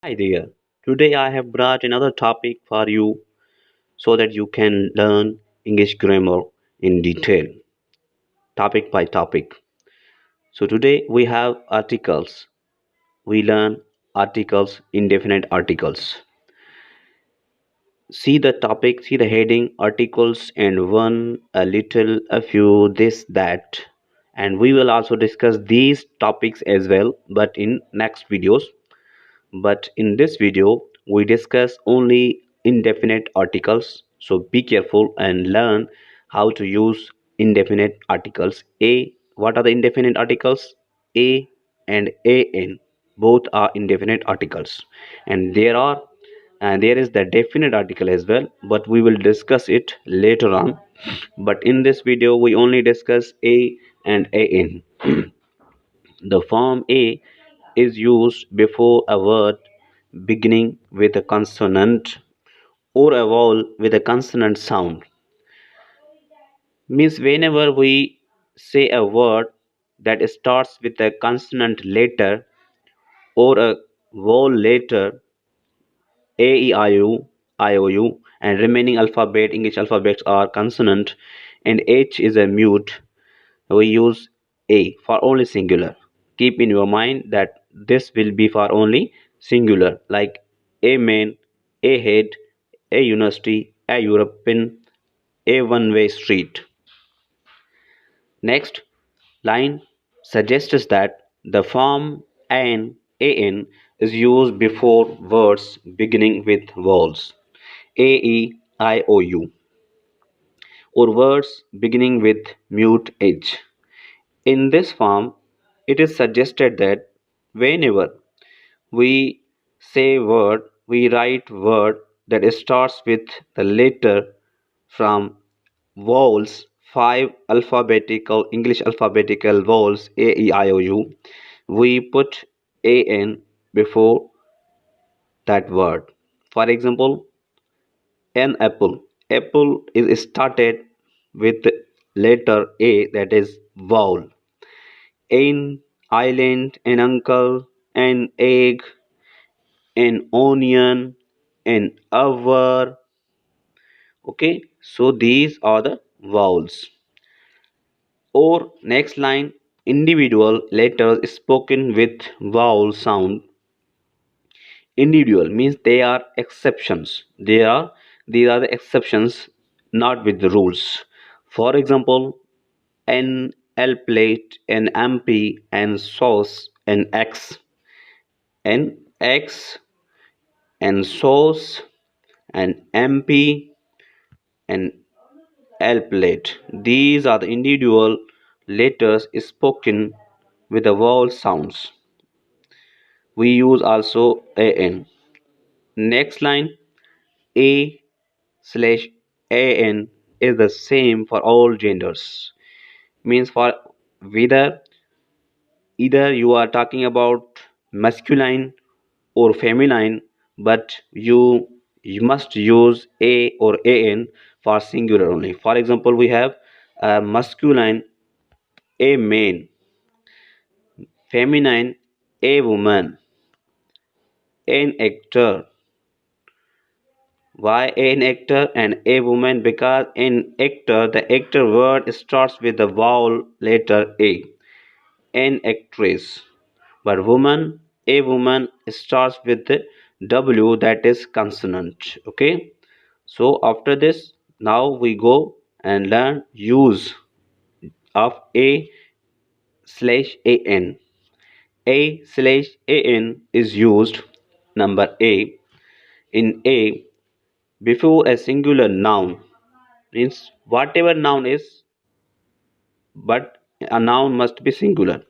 Hi there. Today I have brought another topic for you so that you can learn English grammar in detail, topic by topic. So today we have articles. We learn articles, indefinite articles. See the topic, see the heading, articles, and one, a little, a few, this, that. And we will also discuss these topics as well, but in next videos. But in this video, we discuss only indefinite articles. So be careful and learn how to use indefinite articles. What are the indefinite articles? A and an. Both are indefinite articles. And there is the definite article as well, but we will discuss it later on. But in this video, we only discuss a and an. The form A is used before a word beginning with a consonant or a vowel with a consonant sound. Means whenever we say a word that starts with a consonant letter or a vowel letter, A, E, I, O, U, and remaining alphabet, English alphabets are consonant, and H is a mute, we use A for only singular. Keep in your mind that this will be for only singular, like a man, a head, a university, a European, a one-way street. Next line suggests that the form an is used before words beginning with vowels a, e, I, o, u, or words beginning with mute h. In this form, it is suggested that whenever we say word, we write word that starts with the letter from vowels, five alphabetical English alphabetical vowels A, E, I, O, U. We put an before that word. For example, an apple. Apple is started with letter A, that is vowel. An island, an uncle, an egg, an onion, an hour. Okay, so these are the vowels. Or next line, individual letters spoken with vowel sound. Individual means they are exceptions. These are the exceptions, not with the rules. For example, an L plate, an MP, an sauce, an X, an X, and sauce, and MP, and L plate. These are the individual letters spoken with the vowel sounds. We use also an. Next line, a slash an is the same for all genders. Means for whether either you are talking about masculine or feminine, but you must use a or an for singular only. For example, we have a masculine, a man, feminine, a woman, an actor. Why an actor and a woman? Because in actor, the actor word starts with the vowel letter a. An actress. But woman, a woman starts with the W, that is consonant. Okay. So after this, now we go and learn use of a slash an. A slash an is used, number A, in a before a singular noun, means whatever noun is, but a noun must be singular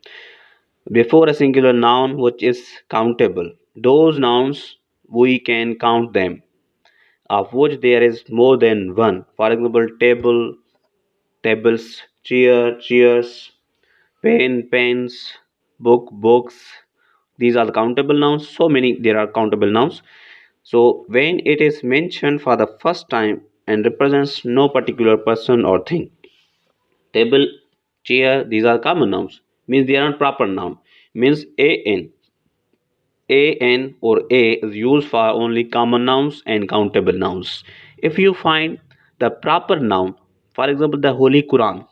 before a singular noun which is countable. Those nouns we can count them, of which there is more than one. For example, table, tables, chair, chairs, pen, pens, book, books. These are the countable nouns. So many there are countable nouns. So when it is mentioned for the first time and represents no particular person or thing, table, chair, these are common nouns. Means they are not proper noun. Means an. an or a is used for only common nouns and countable nouns. If you find the proper noun, for example, the Holy Quran,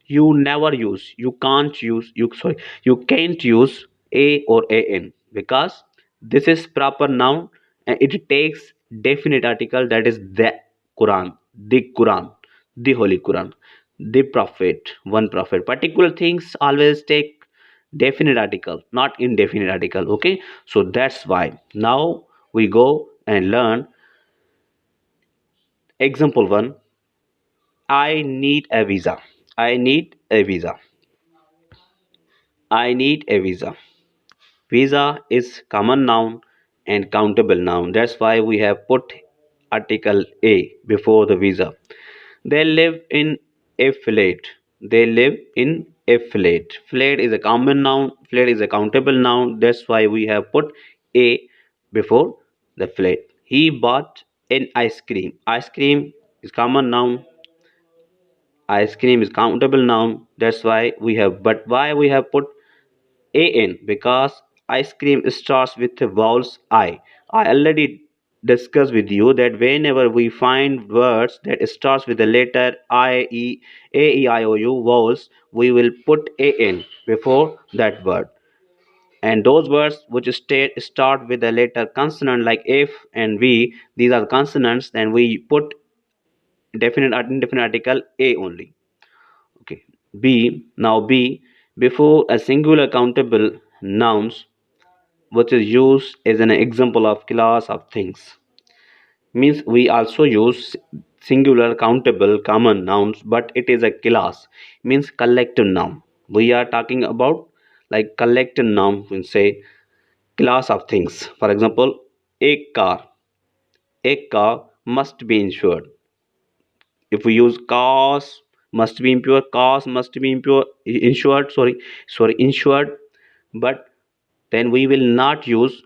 you can't use a or an because this is proper noun and it takes definite article, that is the Quran, the Quran, the Holy Quran, the prophet, one prophet. Particular things always take definite article, not indefinite article. Okay, so that's why now we go and learn example 1. I need a visa. I need a visa i need a visa. Visa is common noun and countable noun. That's why we have put article a before the visa. They live in a flat. They live in a flat. Flat is a common noun. Flat is a countable noun. That's why we have put a before the flat. He bought an ice cream. Ice cream is common noun. Ice cream is countable noun. That's why we have. But why we have put an? Because ice cream starts with the vowels I. I already discussed with you that whenever we find words that starts with the letter I, E, A, E, I, O, U vowels, we will put an before that word. And those words which start with the letter consonant like F and V, these are consonants, then we put definite indefinite article A only. Okay. B. Now B before a singular countable nouns which is used as an example of class of things. Means we also use singular countable common nouns, but it is a class, means collective noun. We are talking about like collective noun, we say class of things. For example, a car. A car must be insured. If we use cars must be impure, cars must be impure insured, sorry insured, but then we will not use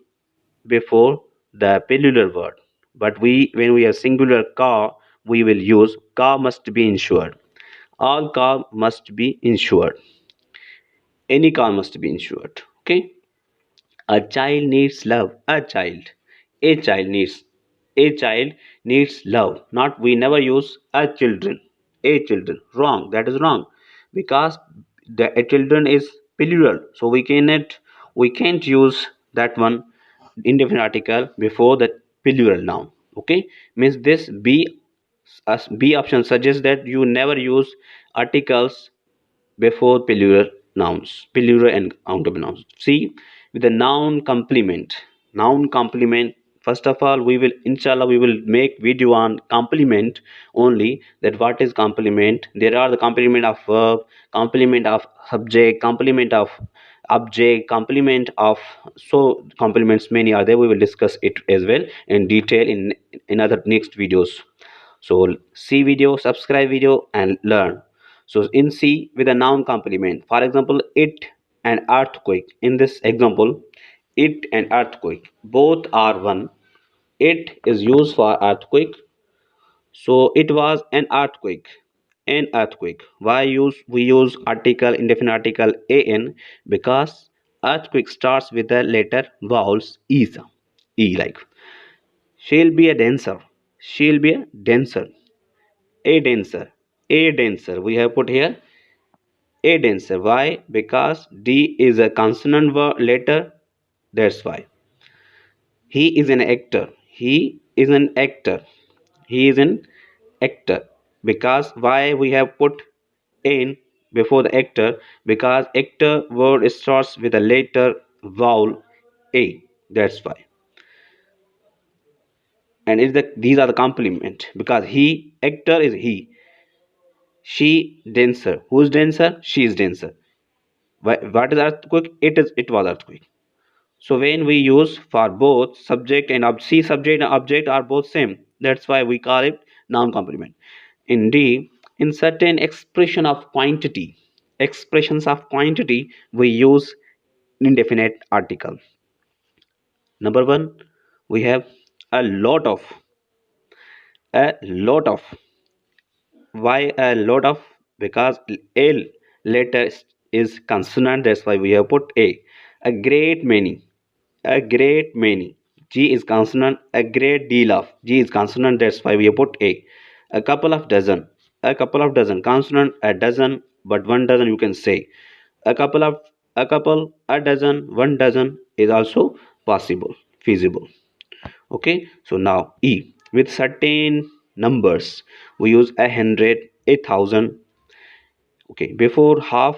before the plural word. But we, when we have singular car, we will use car must be insured. All car must be insured. Any car must be insured. Okay. A child needs love. A child needs. A child needs love. Not, we never use a children. A children. Wrong. That is wrong. Because the a children is plural. So we can't use that one indefinite article before the plural noun. Okay. Means this B, as B option suggests that you never use articles before plural and countable nouns. See, with the noun complement. Noun complement. First of all, we will, inshallah, we will make video on complement only. That what is complement? There are the complement of verb, complement of subject, complement of object, complement of, so complements many are there. We will discuss it as well in detail in other next videos. So see video, subscribe video and learn. So in C with a noun complement, for example, it and earthquake. In this example, it and earthquake both are one. It is used for earthquake, so it was an earthquake. An earthquake. Why use we use article, indefinite article an? Because earthquake starts with the letter vowels is. E, like she'll be a dancer. She'll be a dancer. A dancer. A dancer. We have put here a dancer. Why? Because D is a consonant letter. That's why. He is an actor. He is an actor. He is an actor. Because why we have put in before the actor? Because actor word starts with a letter vowel A. That's why. And is the these are the complement because he actor is he. She dancer. Who's dancer? She is dancer. What is earthquake? It was earthquake. So when we use for both subject and see, subject and object are both same. That's why we call it noun complement. In D, in certain expressions of quantity, we use indefinite article. Number one, we have a lot of. A lot of. Why a lot of? Because L letter is consonant. That's why we have put A. A great many. a great many. G is consonant. A great deal of. G is consonant. That's why we put A. A couple of dozen. A couple of dozen. Consonant. A dozen. But one dozen you can say. A couple of. A couple. A dozen. One dozen is also possible. Feasible. Okay. So now E. With certain numbers, we use 100, 1,000. Okay. Before half,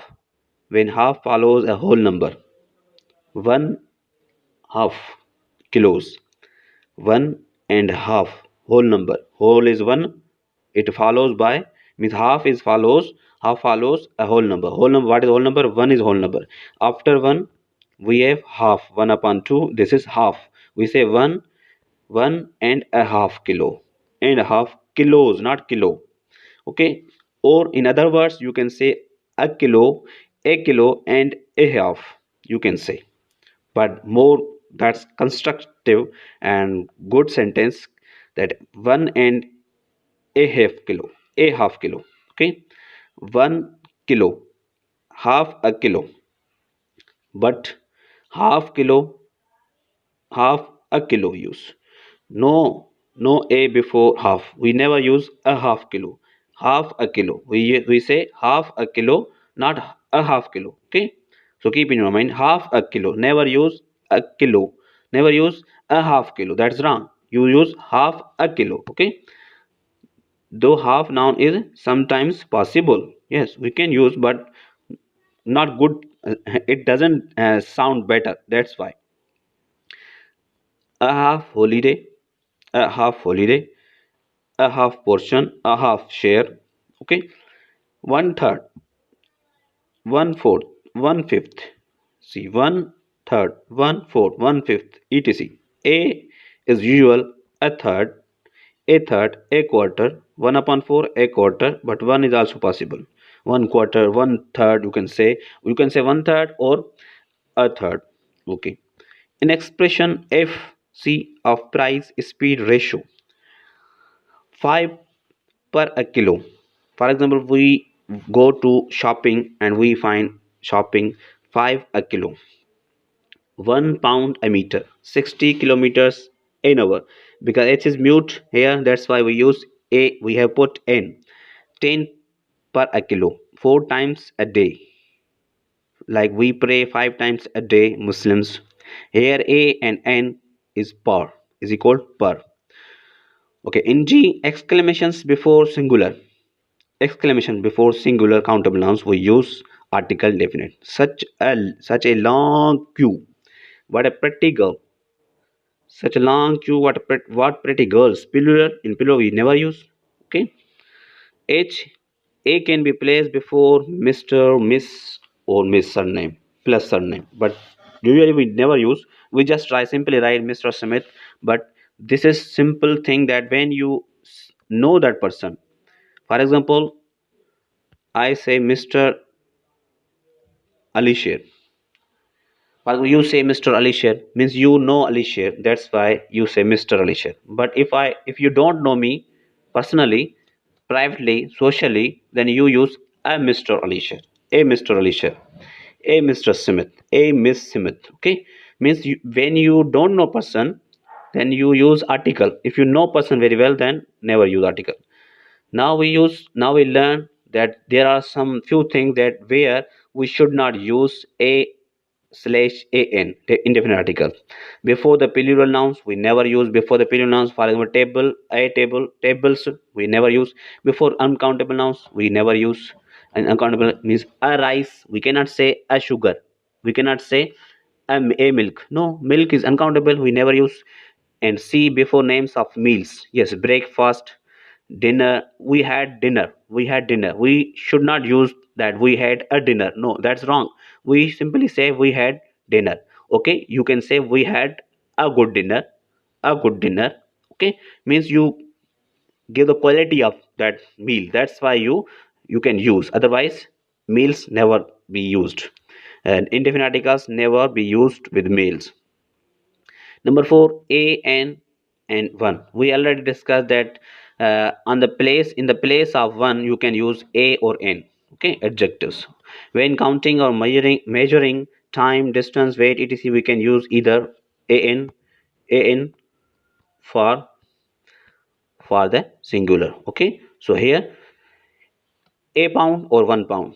when half follows a whole number, one half kilos, one and half whole number, whole is one, it follows by, means half follows a whole number. What is whole number? One is whole number. After one we have half, 1 upon 2, this is half. We say one and a half kilo, and a half kilos, not kilo. Okay. Or in other words you can say a kilo and a half, you can say. But more, that's constructive and good sentence, that one and a half kilo. Okay. 1 kilo, half a kilo. But half kilo, half a kilo use. No a before half, we never use a half kilo. Half a kilo, we say half a kilo, not a half kilo. Okay. So keep in your mind, half a kilo, never use a kilo, never use a half kilo, that's wrong. You use half a kilo. Okay. Though half noun is sometimes possible, yes we can use, but not good. It doesn't sound better, that's why. A half holiday, a half holiday, a half portion, a half share. Okay. One third, one fourth, one fifth. See, one third, one fourth, one fifth, etc. A is usual, a third, a quarter, 1 upon 4, a quarter, but 1 is also possible. 1 quarter, one third, you can say one third or a third. Okay. In expression F C of price speed ratio, 5 per a kilo. For example, we go to shopping and we find shopping 5 a kilo, 1 pound a meter, 60 kilometers an hour. Because h is mute here, that's why we use a, we have put n. 10 per a kilo, 4 times a day. Like we pray 5 times a day, Muslims. Here a and n is per, is equal per. Okay, in G, exclamations before singular. Exclamation before singular countable nouns, we use article definite. Such a long queue. What a pretty girl. Such a long queue. What pretty girls. Plural, in plural we never use. Okay. H, a can be placed before Mr, Miss, or Miss surname plus surname. But usually we never use. We just try simply write Mr. Smith. But this is simple thing that when you know that person. For example, I say Mr. Alisher. But you say Mr. Alisher means you know Alisher. That's why you say Mr. Alisher. But if you don't know me personally, privately, socially, then you use a Mr. Alisher, a Mr. Alisher, a Mr. Smith, a Miss Smith. Okay, means when you don't know person, then you use article. If you know person very well, then never use article. Now we learn that there are some few things that where we should not use a slash an, the indefinite article, before the plural nouns. We never use before the plural nouns. For example, table, a table, tables, we never use. Before uncountable nouns, we never use. And uncountable means a rice, we cannot say a sugar, we cannot say a milk. No, milk is uncountable, we never use. And C, before names of meals, yes, breakfast, dinner. We had dinner, we should not use that we had a dinner. No, that's wrong. We simply say we had dinner. Okay, you can say we had a good dinner, a good dinner. Okay, means you give the quality of that meal, that's why you can use. Otherwise meals never be used, and indefinite articles never be used with meals. Number four, a and one. We already discussed that on the place, in the place of one, you can use a or n. Okay, adjectives. When counting or measuring time, distance, weight, etc., we can use either an, an for the singular. Okay, so here a pound or 1 pound,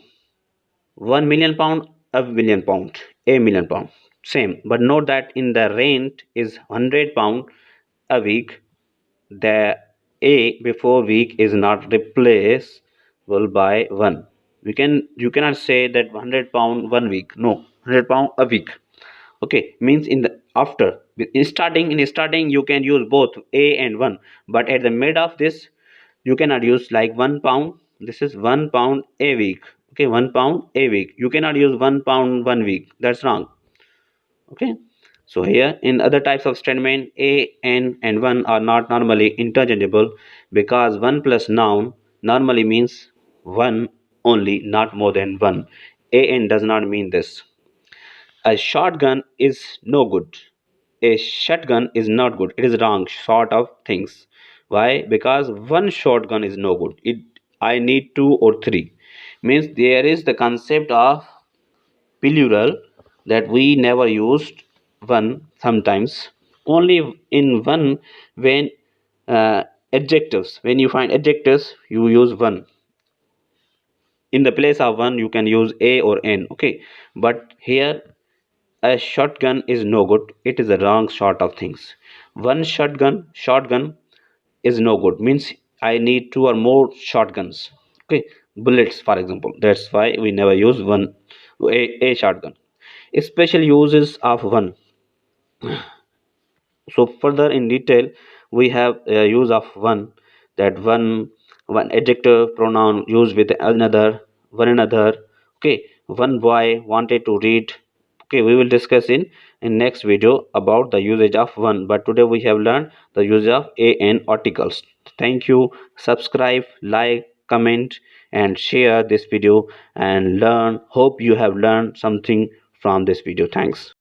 1 million pound, a million pound, a million pound, same. But note that in the rent is 100 pound a week, the a before week is not replaceable by 1. You cannot say that 100 pound 1 week, no, 100 pound a week. Okay, means in the after, in starting you can use both a and 1, but at the mid of this you cannot use like 1 pound. This is 1 pound a week. Okay, 1 pound a week, you cannot use 1 pound 1 week, that's wrong. Okay, so here in other types of statement, a, and 1 are not normally interchangeable, because 1 plus noun normally means 1 only, not more than 1. A n does not mean this. A shotgun is no good. A shotgun is not good. It is wrong sort of things. Why? Because one shotgun is no good. I need two or three. Means there is the concept of plural, that we never used one sometimes. Only in one, when adjectives, when you find adjectives, you use one. In the place of one, you can use a or n. Okay, but here a shotgun is no good, it is the wrong sort of things. One shotgun is no good, means I need two or more shotguns. Okay, bullets for example, that's why we never use one, a shotgun. Special uses of one. So further in detail, we have use of one, that one adjective pronoun used with another, one another. Okay, one boy wanted to read. Okay, we will discuss in next video about the usage of one, but today we have learned the use of a and articles. Thank you. Subscribe, like, comment and share this video and learn. Hope you have learned something from this video. Thanks.